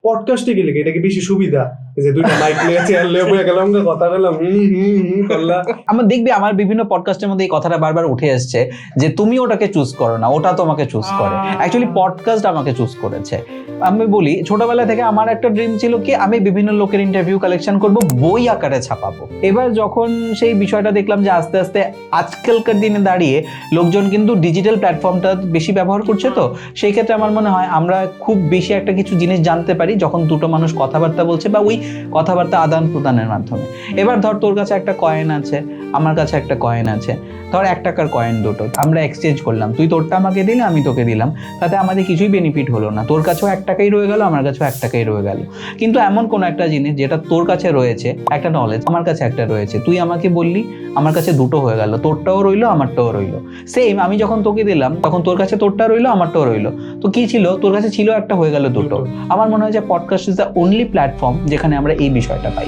পডকাস্টে গেলে এটা কি বেশি সুবিধা যে দুইটা মাইক নিয়ে চেয়ার লিয়ে বসে গেলাম কথা বললাম করলাম? আমার দেখবি আমার বিভিন্ন পডকাস্টের মধ্যে এই কথাটা বারবার উঠে আসছে যে তুমি ওটাকে চুজ করো না, ওটা তোমাকে চুজ করে। অ্যাকচুয়ালি পডকাস্ট আমাকে চুজ করেছে। আমি বলি ছোটবেলা থেকে আমার একটা ড্রিম ছিল কি আমি বিভিন্ন লোকের ইন্টারভিউ কালেকশন করব, বই আকারে ছাপাবো। এবার যখন সেই বিষয়টা দেখলাম যে আস্তে আস্তে আজকালকার দিনে দাঁড়িয়ে লোকজন কিন্তু ডিজিটাল প্ল্যাটফর্মটা বেশি ব্যবহার করছে, তো সেই ক্ষেত্রে আমার মনে হয় আমরা খুব বেশি একটা কিছু জিনিস জানতে পারি যখন দুটো মানুষ কথাবার্তা বলছে বা ওই কথাবার্তা আদান প্রদানের মাধ্যমে। এবার ধর তোর কাছে একটা কয়েন আছে, আমার কাছে একটা কয়েন আছে, ধর 1 টাকার কয়েন দুটো আমরা এক্সচেঞ্জ করলাম, তুই তোরটা আমাকে দিলে আমি তোকে দিলাম, তাতে আমাদের কিছুই বেনিফিট হলো না। তোর কাছেও 1 টাকাই রয়ে গেল, আমার কাছেও 1 টাকাই রয়ে গেল। কিন্তু এমন কোন একটা জিনিস যেটা তোর কাছে রয়েছে, একটা নলেজ আমার কাছে একটা রয়েছে, তুই আমাকে বললি, আমার কাছে দুটো হয়ে গেল, তোরটাও রইলো আমারটাও রইলো। সেম আমি যখন তোকে দিলাম তখন তোর কাছে তোরটা রইলো আমারটাও রইলো। তো কি ছিল, তোর কাছে ছিল একটা, হয়ে গেল দুটো। আমার মনে হয় যে podcast is the only platform যেখানে আমরা এই বিষয়টা পাই।